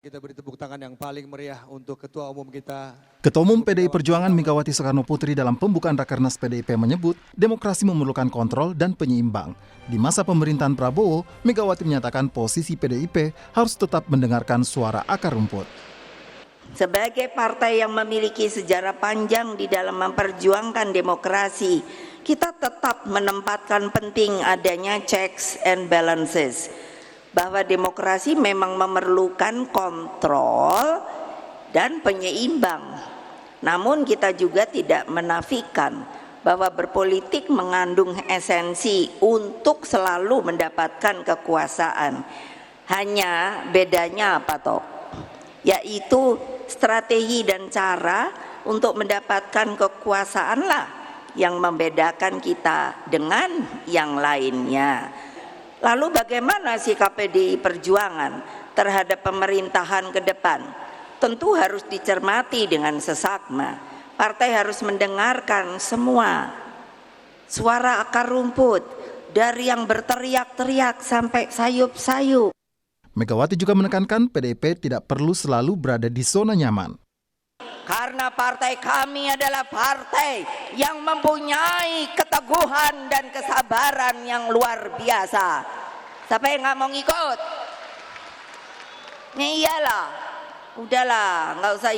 Kita beri tepuk tangan yang paling meriah untuk Ketua Umum kita. Ketua Umum PDI Perjuangan Megawati Soekarno Putri dalam pembukaan Rakernas PDIP menyebut demokrasi memerlukan kontrol dan penyeimbang. Di masa pemerintahan Prabowo, Megawati menyatakan posisi PDIP harus tetap mendengarkan suara akar rumput. Sebagai partai yang memiliki sejarah panjang di dalam memperjuangkan demokrasi, kita tetap menempatkan penting adanya checks and balances. Bahwa demokrasi memang memerlukan kontrol dan penyeimbang. Namun kita juga tidak menafikan bahwa berpolitik mengandung esensi untuk selalu mendapatkan kekuasaan. Hanya bedanya apa toh? Yaitu strategi dan cara untuk mendapatkan kekuasaanlah yang membedakan kita dengan yang lainnya. Lalu bagaimana sikap PDI Perjuangan terhadap pemerintahan ke depan? Tentu harus dicermati dengan seksama. Partai harus mendengarkan semua suara akar rumput, dari yang berteriak-teriak sampai sayup-sayup. Megawati juga menekankan PDIP tidak perlu selalu berada di zona nyaman. Karena partai kami adalah partai yang mempunyai keteguhan dan kesabaran yang luar biasa. Siapa yang nggak mau ngikut? Nih iyalah, udahlah, nggak usah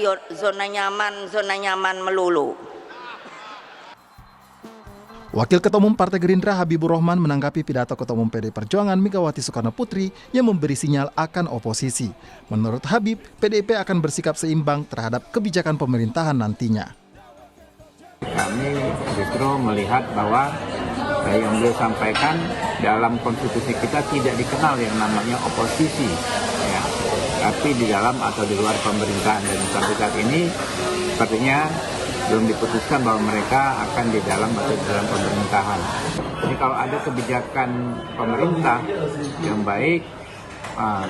zona nyaman melulu. Wakil Ketua Umum Partai Gerindra Habibur Rahman menanggapi pidato Ketua Umum PDI Perjuangan Megawati Soekarno Putri yang memberi sinyal akan oposisi. Menurut Habib, PDIP akan bersikap seimbang terhadap kebijakan pemerintahan nantinya. Kami justru melihat bahwa yang beliau sampaikan dalam konstitusi kita tidak dikenal yang namanya oposisi, ya. Tapi di dalam atau di luar pemerintahan, dan sampai saat ini sepertinya belum diputuskan bahwa mereka akan di dalam atau di dalam pemerintahan. Jadi kalau ada kebijakan pemerintah yang baik,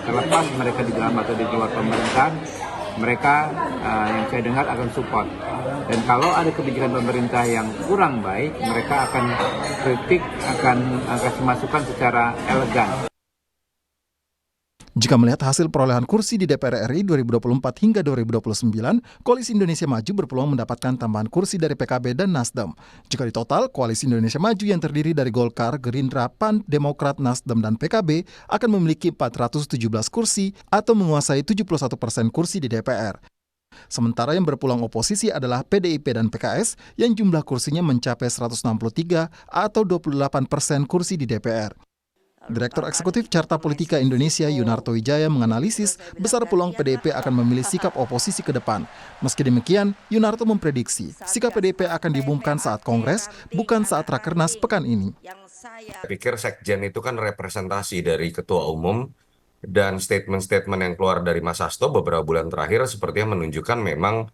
terlepas mereka di dalam atau di luar pemerintahan, mereka yang saya dengar akan support. Dan kalau ada kebijakan pemerintah yang kurang baik, mereka akan kritik, akan kasih masukan secara elegan. Jika melihat hasil perolehan kursi di DPR RI 2024 hingga 2029, Koalisi Indonesia Maju berpeluang mendapatkan tambahan kursi dari PKB dan Nasdem. Jika di total, Koalisi Indonesia Maju yang terdiri dari Golkar, Gerindra, PAN, Demokrat, Nasdem, dan PKB akan memiliki 417 kursi atau menguasai 71% kursi di DPR. Sementara yang berpulang oposisi adalah PDIP dan PKS yang jumlah kursinya mencapai 163 atau 28% kursi di DPR. Direktur Eksekutif Carta Politika Indonesia Yunarto Wijaya menganalisis besar peluang PDIP akan memilih sikap oposisi ke depan. Meski demikian, Yunarto memprediksi sikap PDIP akan diumumkan saat Kongres, bukan saat Rakernas pekan ini. Saya pikir Sekjen itu kan representasi dari Ketua Umum, dan statement-statement yang keluar dari Mas Hasto beberapa bulan terakhir sepertinya menunjukkan memang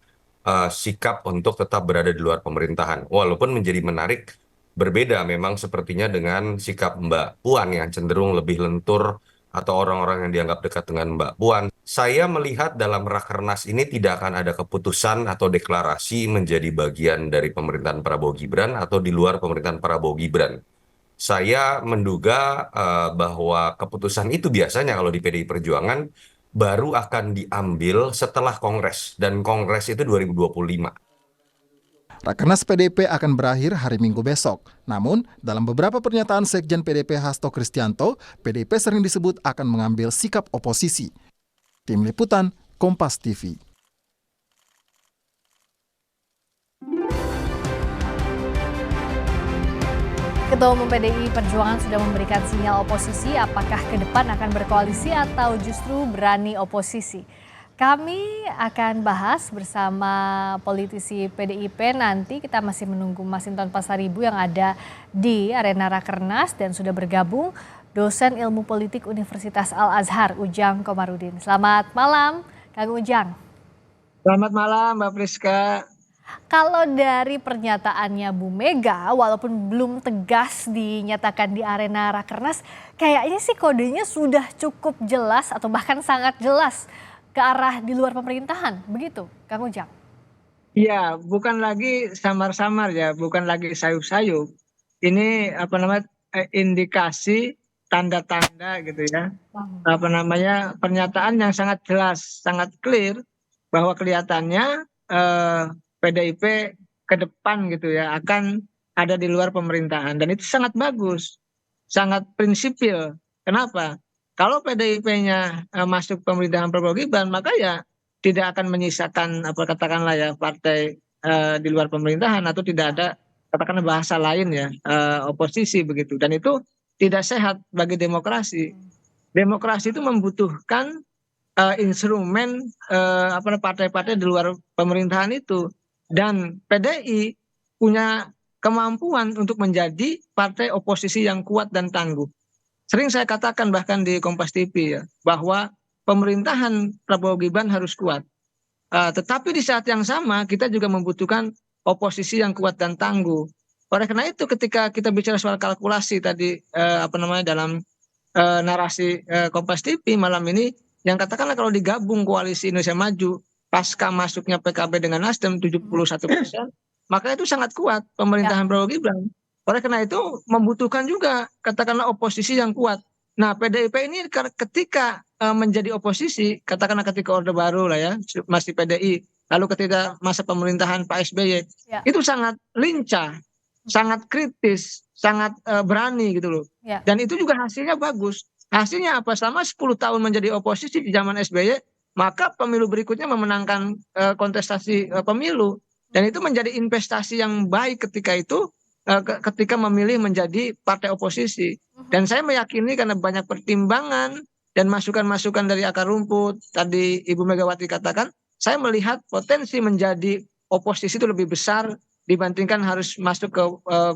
sikap untuk tetap berada di luar pemerintahan. Walaupun menjadi menarik, berbeda memang sepertinya dengan sikap Mbak Puan yang cenderung lebih lentur atau orang-orang yang dianggap dekat dengan Mbak Puan. Saya melihat dalam Rakernas ini tidak akan ada keputusan atau deklarasi menjadi bagian dari pemerintahan Prabowo Gibran atau di luar pemerintahan Prabowo Gibran. Saya menduga bahwa keputusan itu biasanya kalau di PDI Perjuangan baru akan diambil setelah Kongres, dan Kongres itu 2025. Rakernas PDIP akan berakhir hari Minggu besok. Namun, dalam beberapa pernyataan Sekjen PDIP Hasto Kristianto, PDIP sering disebut akan mengambil sikap oposisi. Tim Liputan, Kompas TV. Ketua Umum PDI Perjuangan sudah memberikan sinyal oposisi, apakah ke depan akan berkoalisi atau justru berani oposisi. Kami akan bahas bersama politisi PDIP nanti. Kita masih menunggu Masinton Pasaribu yang ada di arena Rakernas dan sudah bergabung dosen ilmu politik Universitas Al-Azhar, Ujang Komarudin. Selamat malam, Kang Ujang. Selamat malam, Mbak Priska. Kalau dari pernyataannya Bu Mega, walaupun belum tegas dinyatakan di arena Rakernas, kayaknya sih kodenya sudah cukup jelas atau bahkan sangat jelas ke arah di luar pemerintahan, begitu Kang Ujang? Iya, bukan lagi samar-samar ya, bukan lagi sayup-sayup. Ini indikasi tanda-tanda gitu ya, pernyataan yang sangat jelas, sangat clear bahwa kelihatannya PDIP ke depan gitu ya akan ada di luar pemerintahan, dan itu sangat bagus, sangat prinsipil. Kenapa? Kalau PDIP-nya masuk pemerintahan Prabowo Gibran, maka ya tidak akan menyisakan katakanlah ya partai di luar pemerintahan, atau tidak ada katakanlah bahasa lain ya, oposisi begitu, dan itu tidak sehat bagi demokrasi. Demokrasi itu membutuhkan instrumen partai-partai di luar pemerintahan itu, dan PDI punya kemampuan untuk menjadi partai oposisi yang kuat dan tangguh. Sering saya katakan bahkan di Kompas TV ya, bahwa pemerintahan Prabowo Gibran harus kuat. Tetapi di saat yang sama kita juga membutuhkan oposisi yang kuat dan tangguh. Oleh karena itu ketika kita bicara soal kalkulasi tadi dalam narasi Kompas TV malam ini, yang katakanlah kalau digabung koalisi Indonesia Maju pasca masuknya PKB dengan Nasdem 71%, maka itu sangat kuat pemerintahan Prabowo Gibran. Oleh karena itu membutuhkan juga katakanlah oposisi yang kuat. Nah, PDIP ini ketika menjadi oposisi, katakanlah ketika Orde Baru lah ya, masih PDI, lalu ketika masa pemerintahan Pak SBY, itu sangat lincah, sangat kritis, sangat berani gitu loh. Dan itu juga hasilnya bagus. Hasilnya apa? Selama 10 tahun menjadi oposisi di zaman SBY, maka pemilu berikutnya memenangkan kontestasi pemilu. Dan itu menjadi investasi yang baik ketika itu, ketika memilih menjadi partai oposisi. Dan saya meyakini karena banyak pertimbangan dan masukan-masukan dari akar rumput, tadi Ibu Megawati katakan, saya melihat potensi menjadi oposisi itu lebih besar dibandingkan harus masuk ke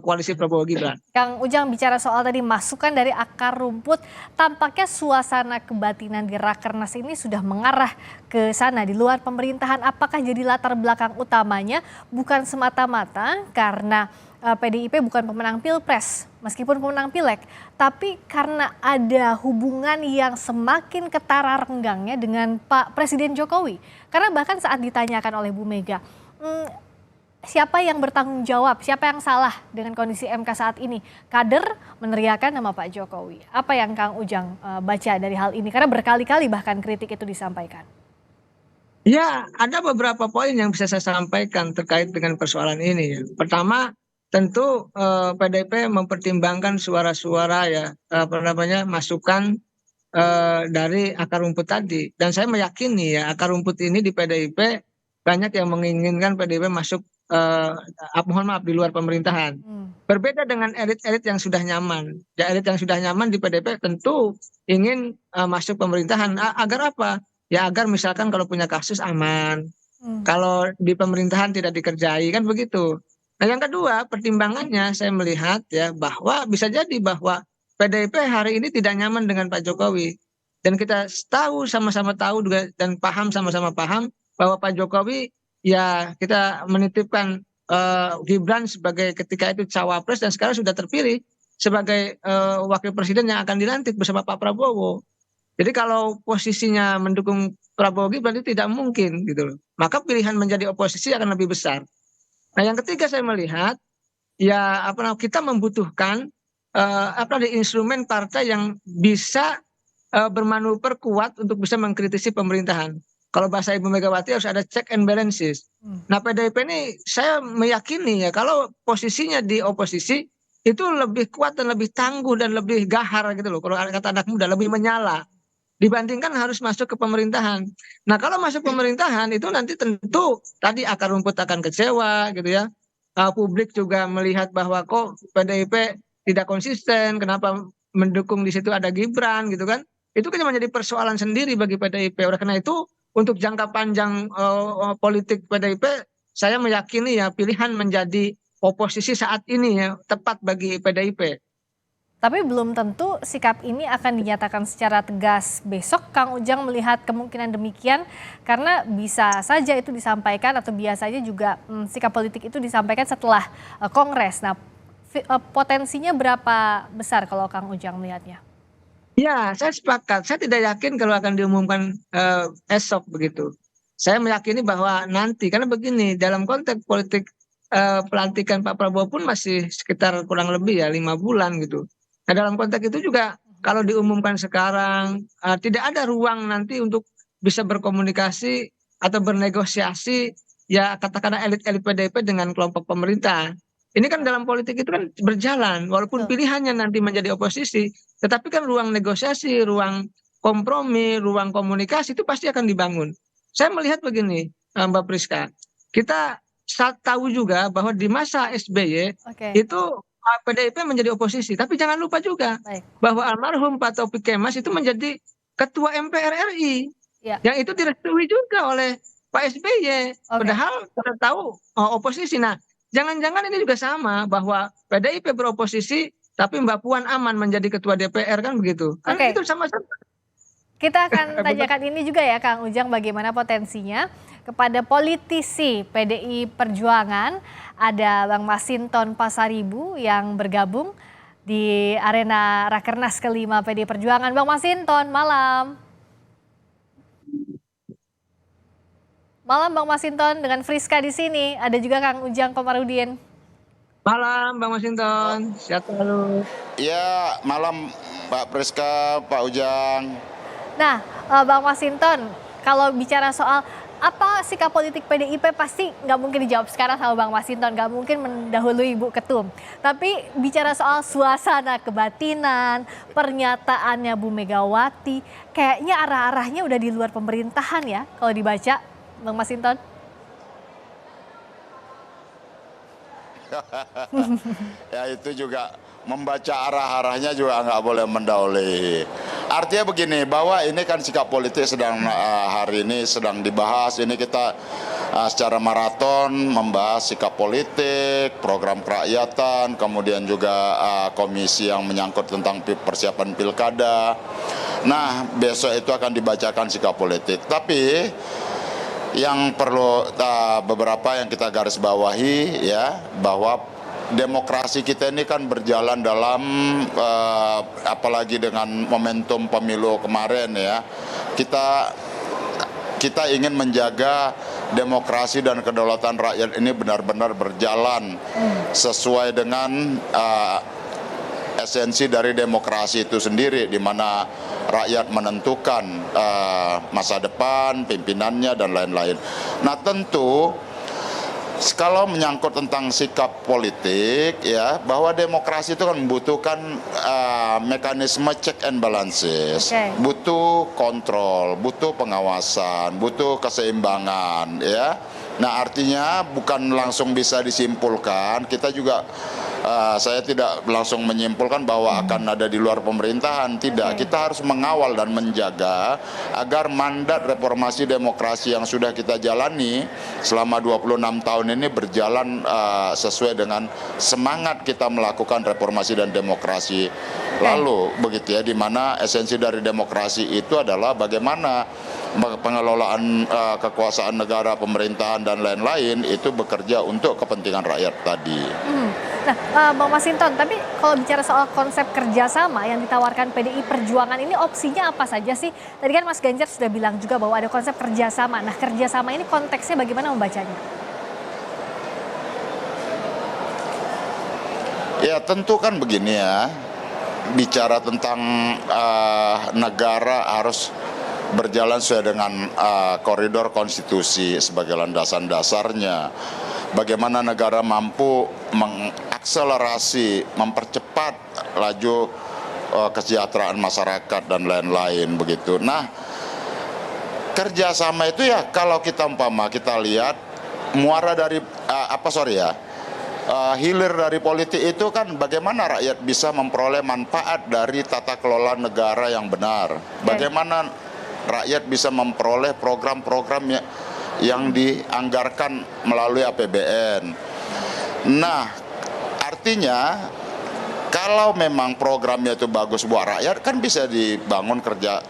koalisi Prabowo Gibran. Kang Ujang bicara soal tadi masukan dari akar rumput, tampaknya suasana kebatinan di Rakernas ini sudah mengarah ke sana di luar pemerintahan. Apakah jadi latar belakang utamanya bukan semata-mata karena PDIP bukan pemenang Pilpres, meskipun pemenang Pileg, tapi karena ada hubungan yang semakin ketara renggangnya dengan Pak Presiden Jokowi. Karena bahkan saat ditanyakan oleh Bu Mega, siapa yang bertanggung jawab, siapa yang salah dengan kondisi MK saat ini? Kader meneriakan nama Pak Jokowi. Apa yang Kang Ujang baca dari hal ini? Karena berkali-kali bahkan kritik itu disampaikan. Ya, ada beberapa poin yang bisa saya sampaikan terkait dengan persoalan ini. Pertama, tentu PDIP mempertimbangkan suara-suara ya, masukan dari akar rumput tadi. Dan saya meyakini ya, akar rumput ini di PDIP banyak yang menginginkan PDIP masuk di luar pemerintahan. Berbeda dengan elit-elit yang sudah nyaman. Ya, elit yang sudah nyaman di PDIP tentu ingin masuk pemerintahan. Agar apa? Ya agar misalkan kalau punya kasus aman. Kalau di pemerintahan tidak dikerjai, kan begitu. Nah, yang kedua, pertimbangannya saya melihat ya bahwa bisa jadi bahwa PDIP hari ini tidak nyaman dengan Pak Jokowi. Dan kita tahu, sama-sama tahu juga, dan sama-sama paham bahwa Pak Jokowi ya kita menitipkan Gibran sebagai ketika itu cawapres dan sekarang sudah terpilih sebagai wakil presiden yang akan dilantik bersama Pak Prabowo. Jadi kalau posisinya mendukung Prabowo Gibran itu tidak mungkin gitu loh. Maka pilihan menjadi oposisi akan lebih besar. Nah, yang ketiga saya melihat ya kita membutuhkan instrumen partai yang bisa bermanuver kuat untuk bisa mengkritisi pemerintahan. Kalau bahasa Ibu Megawati harus ada check and balances. Nah, PDIP ini saya meyakini ya kalau posisinya di oposisi itu lebih kuat dan lebih tangguh dan lebih gahar gitu loh. Kalau kata anak muda lebih menyala dibandingkan harus masuk ke pemerintahan. Nah, kalau masuk pemerintahan itu nanti tentu tadi akar rumput akan kecewa gitu ya. Publik juga melihat bahwa kok PDIP tidak konsisten, kenapa mendukung di situ ada Gibran gitu kan. Itu kan menjadi persoalan sendiri bagi PDIP. Oleh karena itu untuk jangka panjang politik PDIP, saya meyakini ya pilihan menjadi oposisi saat ini ya tepat bagi PDIP. Tapi belum tentu sikap ini akan dinyatakan secara tegas besok. Kang Ujang melihat kemungkinan demikian karena bisa saja itu disampaikan atau biasanya juga sikap politik itu disampaikan setelah Kongres. Nah, potensinya berapa besar kalau Kang Ujang melihatnya? Ya, saya sepakat. Saya tidak yakin kalau akan diumumkan esok begitu. Saya meyakini bahwa nanti, karena begini, dalam konteks politik pelantikan Pak Prabowo pun masih sekitar kurang lebih ya 5 bulan gitu. Nah, dalam konteks itu juga kalau diumumkan sekarang tidak ada ruang nanti untuk bisa berkomunikasi atau bernegosiasi ya katakanlah elit-elit PDIP dengan kelompok pemerintah. Ini kan dalam politik itu kan berjalan, walaupun Betul. pilihannya nanti menjadi oposisi, tetapi kan ruang negosiasi, ruang kompromi, ruang komunikasi itu pasti akan dibangun. Saya melihat begini, Mbak Priska, kita tahu juga bahwa di masa SBY Oke, itu PDIP menjadi oposisi, tapi jangan lupa juga baik. bahwa almarhum Pak Taufik Kemas itu menjadi ketua MPR RI, Ya, yang itu direstui juga oleh Pak SBY, oke. padahal kita tahu oposisi. Nah, jangan-jangan ini juga sama bahwa PDIP beroposisi, tapi Mbak Puan aman menjadi ketua DPR kan begitu? Kan Oke. itu sama-sama. Kita akan tanyakan ini juga ya Kang Ujang, bagaimana potensinya kepada politisi PDI Perjuangan. Ada Bang Masinton Pasaribu yang bergabung di arena Rakernas kelima PDI Perjuangan. Bang Masinton, malam. Malam Bang Masinton, dengan Friska di sini. Ada juga Kang Ujang Komarudin. Malam Bang Masinton, sehat selalu. Ya, malam Mbak Priska, Pak Ujang. Nah, Bang Masinton, kalau bicara soal apa sikap politik PDIP pasti nggak mungkin dijawab sekarang sama Bang Masinton, nggak mungkin mendahului Ibu Ketum. Tapi bicara soal suasana kebatinan, pernyataannya Bu Megawati, kayaknya arah-arahnya udah di luar pemerintahan ya kalau dibaca, Bang Masinton. Ya itu juga membaca arah-arahnya juga nggak boleh mendahului. Artinya begini, bahwa ini kan sikap politik sedang hari ini sedang dibahas. Ini kita secara maraton membahas sikap politik, program kerakyatan, kemudian juga komisi yang menyangkut tentang persiapan pilkada. Nah, besok itu akan dibacakan sikap politik. Tapi yang perlu beberapa yang kita garis bawahi ya, bahwa demokrasi kita ini kan berjalan dalam apalagi dengan momentum pemilu kemarin ya, kita ingin menjaga demokrasi dan kedaulatan rakyat ini benar-benar berjalan sesuai dengan esensi dari demokrasi itu sendiri, di mana rakyat menentukan masa depan, pimpinannya, dan lain-lain. Nah tentu kalau menyangkut tentang sikap politik ya, bahwa demokrasi itu kan membutuhkan mekanisme check and balances, butuh kontrol, butuh pengawasan, butuh keseimbangan ya. Nah artinya bukan langsung bisa disimpulkan, kita juga saya tidak langsung menyimpulkan bahwa akan ada di luar pemerintahan, tidak. Kita harus mengawal dan menjaga agar mandat reformasi demokrasi yang sudah kita jalani selama 26 tahun ini berjalan sesuai dengan semangat kita melakukan reformasi dan demokrasi lalu, begitu ya, di mana esensi dari demokrasi itu adalah bagaimana pengelolaan kekuasaan negara, pemerintahan, dan lain-lain itu bekerja untuk kepentingan rakyat tadi. Nah, Bang Masinton, tapi kalau bicara soal konsep kerjasama yang ditawarkan PDI Perjuangan ini opsinya apa saja sih? Tadi kan Mas Ganjar sudah bilang juga bahwa ada konsep kerjasama. Nah, kerjasama ini konteksnya bagaimana membacanya? Ya tentu kan begini ya, bicara tentang negara harus berjalan sesuai dengan koridor konstitusi sebagai landasan dasarnya. Bagaimana negara mampu mengakselerasi, mempercepat laju kesejahteraan masyarakat dan lain-lain begitu. Nah, kerjasama itu ya kalau kita kita lihat muara dari hilir dari politik itu kan bagaimana rakyat bisa memperoleh manfaat dari tata kelola negara yang benar. Bagaimana rakyat bisa memperoleh program-program yang dianggarkan melalui APBN. Nah, artinya kalau memang programnya itu bagus buat rakyat kan bisa dibangun kerja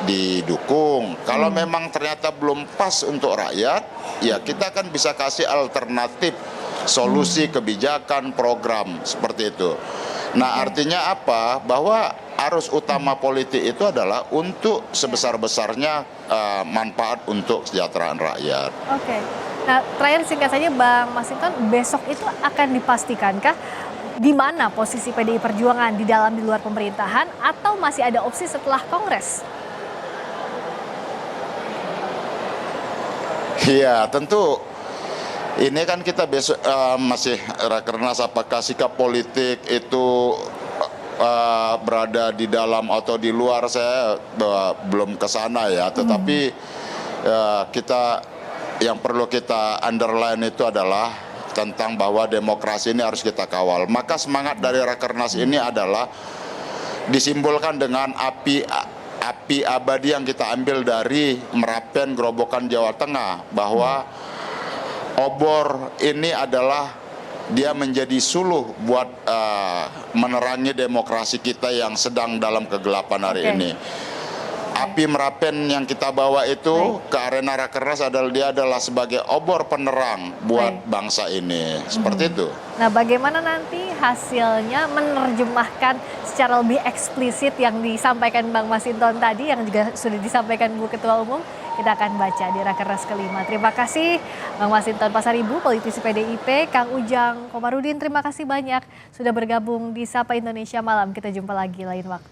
didukung. Kalau memang ternyata belum pas untuk rakyat, ya kita kan bisa kasih alternatif solusi kebijakan program seperti itu. Nah, artinya apa? Bahwa arus utama politik itu adalah untuk sebesar-besarnya manfaat untuk kesejahteraan rakyat. Oke. Nah, terakhir singkat saja Bang Masinton, besok itu akan dipastikankah di mana posisi PDI Perjuangan, di dalam, di luar pemerintahan, atau masih ada opsi setelah Kongres? Iya, tentu ini kan kita besok masih rakernas, apakah sikap politik itu berada di dalam atau di luar, saya belum ke sana ya, tetapi kita yang perlu kita underline itu adalah tentang bahwa demokrasi ini harus kita kawal. Maka semangat dari rakernas ini adalah disimbolkan dengan api abadi yang kita ambil dari Merapen, Grobogan, Jawa Tengah, bahwa obor ini adalah dia menjadi suluh buat menerangi demokrasi kita yang sedang dalam kegelapan hari ini. Api Merapen yang kita bawa itu ke arena rakernas dia adalah sebagai obor penerang buat bangsa ini. Seperti itu. Nah, bagaimana nanti hasilnya menerjemahkan secara lebih eksplisit yang disampaikan Bang Masinton tadi, yang juga sudah disampaikan Bu Ketua Umum, kita akan baca di Rakernas kelima. Terima kasih Bang Masinton Pasaribu, politisi PDIP, Kang Ujang Komarudin, terima kasih banyak sudah bergabung di Sapa Indonesia Malam. Kita jumpa lagi lain waktu.